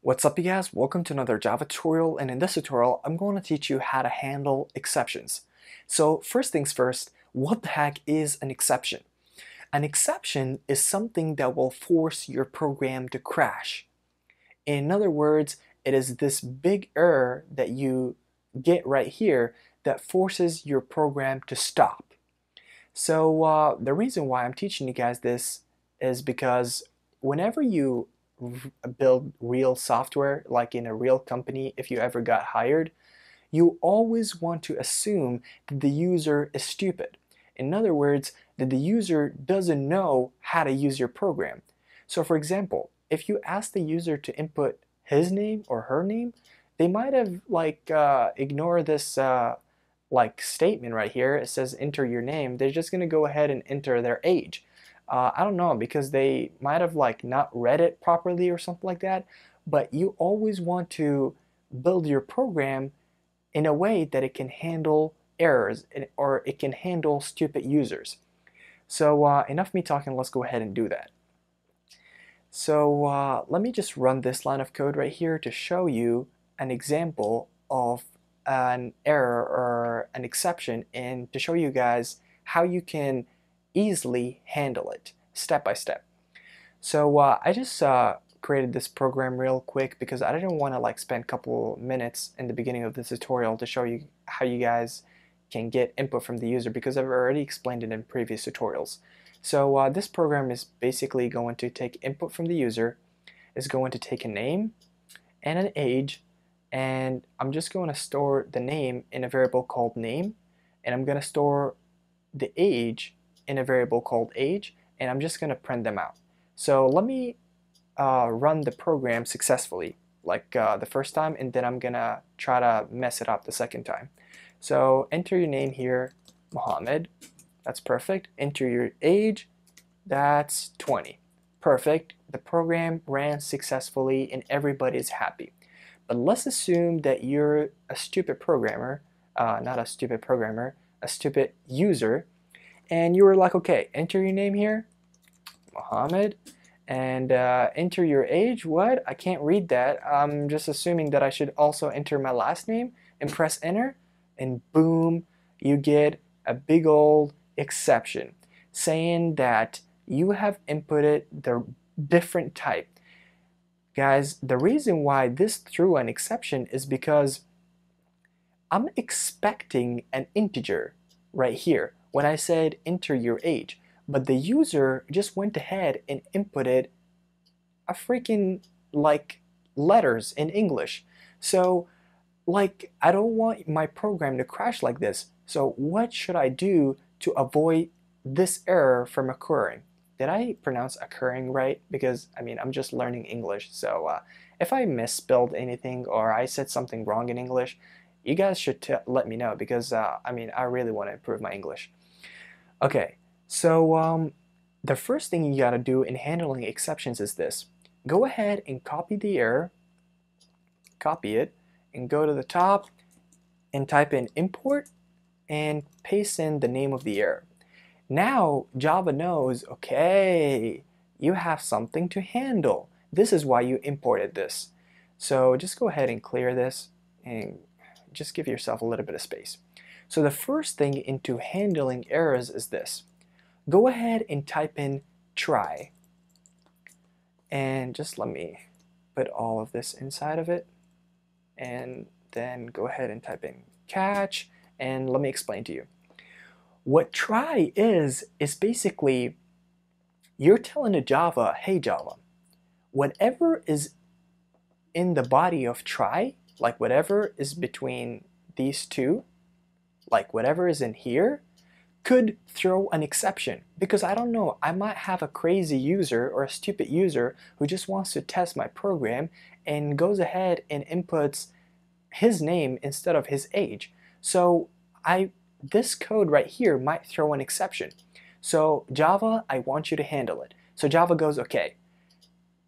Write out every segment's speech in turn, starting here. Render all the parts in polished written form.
What's up you guys? Welcome to another Java tutorial, and in this tutorial I'm going to teach you how to handle exceptions. So first things first, what the heck is an exception? An exception is something that will force your program to crash. In other words, it is this big error that you get right here that forces your program to stop. So the reason why I'm teaching you guys this is because whenever you build real software, like in a real company, if you ever got hired, you always want to assume that the user is stupid. In other words, that the user doesn't know how to use your program. So for example, if you ask the user to input his name or her name, they might have ignore this statement right here. It says enter your name. They're just gonna go ahead and enter their age. I don't know, because they might have not read it properly or something like that. But you always want to build your program in a way that it can handle errors or it can handle stupid users. So enough me talking, let's go ahead and do that. So let me just run this line of code right here to show you an example of an error or an exception, and to show you guys how you can easily handle it step by step. So I just created this program real quick because I didn't want to spend a couple minutes in the beginning of this tutorial to show you how you guys can get input from the user, because I've already explained it in previous tutorials. So this program is basically going to take input from the user, is going to take a name and an age, and I'm just going to store the name in a variable called name, and I'm going to store the age in a variable called age, and I'm just going to print them out. So let me run the program successfully the first time, and then I'm gonna try to mess it up the second time. So enter your name here, Mohammed. That's perfect. Enter your age. That's 20. Perfect. The program ran successfully and everybody's happy. But let's assume that you're a stupid programmer, not a stupid programmer, a stupid user, and you were like, okay, enter your name here, Mohammed, and enter your age. What? I can't read that. I'm just assuming that I should also enter my last name and press enter, and boom, you get a big old exception saying that you have inputted the different type. Guys, the reason why this threw an exception is because I'm expecting an integer right here when I said enter your age, but the user just went ahead and inputted a freaking letters in English. So I don't want my program to crash like this. So what should I do to avoid this error from occurring? Did I pronounce occurring right? Because I mean, I'm just learning English. So if I misspelled anything or I said something wrong in English, you guys should let me know, because I mean, I really want to improve my English. Okay, so the first thing you gotta do in handling exceptions is this. Go ahead and copy the error, copy it, and go to the top and type in import and paste in the name of the error. Now Java knows, okay, you have something to handle. This is why you imported this. So just go ahead and clear this and just give yourself a little bit of space. So the first thing into handling errors is this. Go ahead and type in try. And just let me put all of this inside of it. And then go ahead and type in catch. And let me explain to you. What try is basically you're telling to Java, hey Java, whatever is in the body of try, like whatever is between these two, like whatever is in here, could throw an exception. Because I don't know, I might have a crazy user or a stupid user who just wants to test my program and goes ahead and inputs his name instead of his age. So this code right here might throw an exception. So Java, I want you to handle it. So Java goes, okay,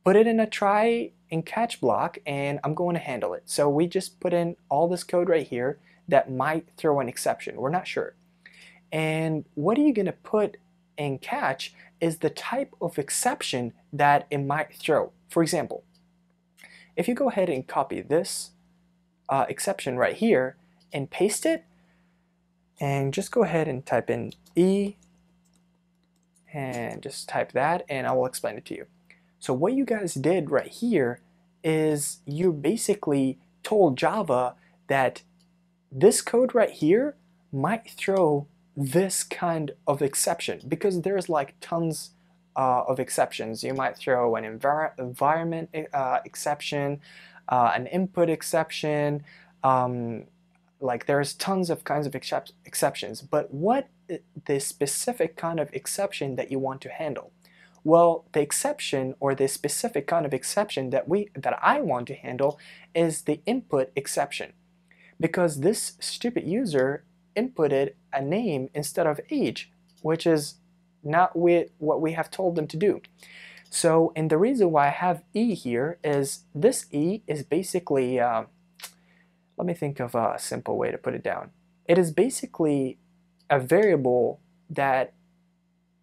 put it in a try and catch block, and I'm going to handle it. So we just put in all this code right here that might throw an exception. We're not sure. And what are you going to put in catch is the type of exception that it might throw. For example, if you go ahead and copy this exception right here and paste it, and just go ahead and type in E and just type that, and I will explain it to you. So what you guys did right here is you basically told Java that this code right here might throw this kind of exception, because there's like tons of exceptions. You might throw an environment exception, an input exception, like there's tons of kinds of exceptions. But what the specific kind of exception that you want to handle? Well, the exception, or the specific kind of exception that I want to handle, is the input exception, because this stupid user inputted a name instead of age, which is not what we have told them to do. So, and the reason why I have E here is this E is basically, let me think of a simple way to put it down. It is basically a variable that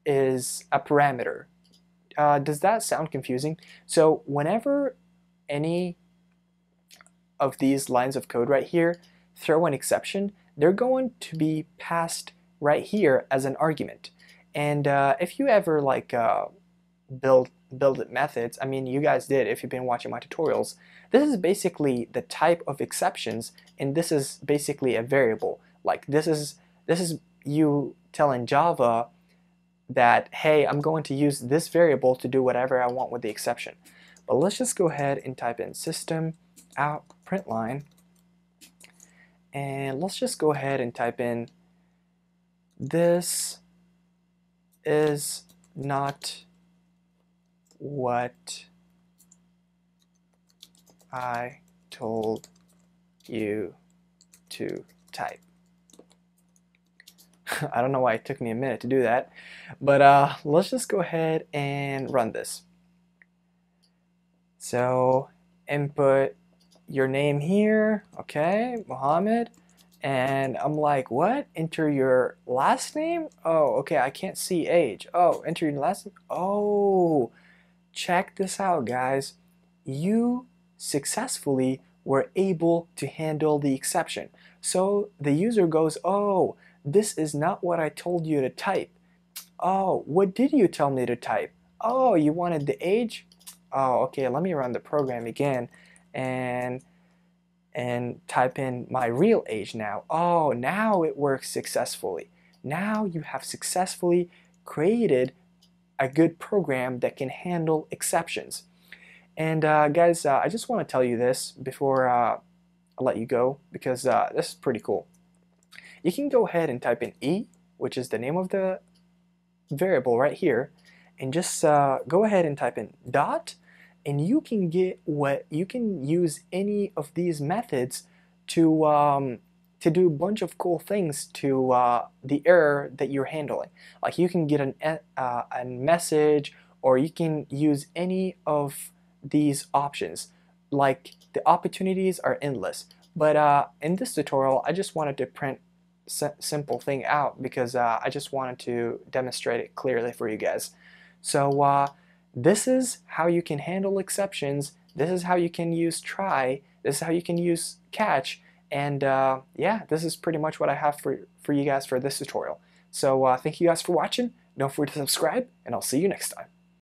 is a parameter. Does that sound confusing? So whenever any of these lines of code right here throw an exception, they're going to be passed right here as an argument. And if you ever like build methods, I mean, you guys did if you've been watching my tutorials, this is basically the type of exceptions, and this is basically a variable. Like this is you telling Java that, hey, I'm going to use this variable to do whatever I want with the exception. But let's just go ahead and type in system out println, and let's just go ahead and type in this is not what I told you to type. I don't know why it took me a minute to do that, but let's just go ahead and run this. So input your name here, okay, Mohammed, and I'm like, what? Enter your last name? Oh, okay, I can't see age. Oh, enter your last name? Oh, check this out, guys. You successfully were able to handle the exception. So the user goes, oh, this is not what I told you to type. Oh, what did you tell me to type? Oh, you wanted the age? Oh, okay, let me run the program again and type in my real age now. Oh, now it works successfully. Now you have successfully created a good program that can handle exceptions. And guys, I just want to tell you this before I let you go, because this is pretty cool. You can go ahead and type in E, which is the name of the variable right here, and just go ahead and type in dot, and you can use any of these methods to do a bunch of cool things to the error that you're handling. Like you can get a message, or you can use any of these options. Like the opportunities are endless. But in this tutorial, I just wanted to print simple thing out, because I just wanted to demonstrate it clearly for you guys. So this is how you can handle exceptions. This is how you can use try. This is how you can use catch. And yeah, this is pretty much what I have for you guys for this tutorial. So thank you guys for watching. Don't forget to subscribe, and I'll see you next time.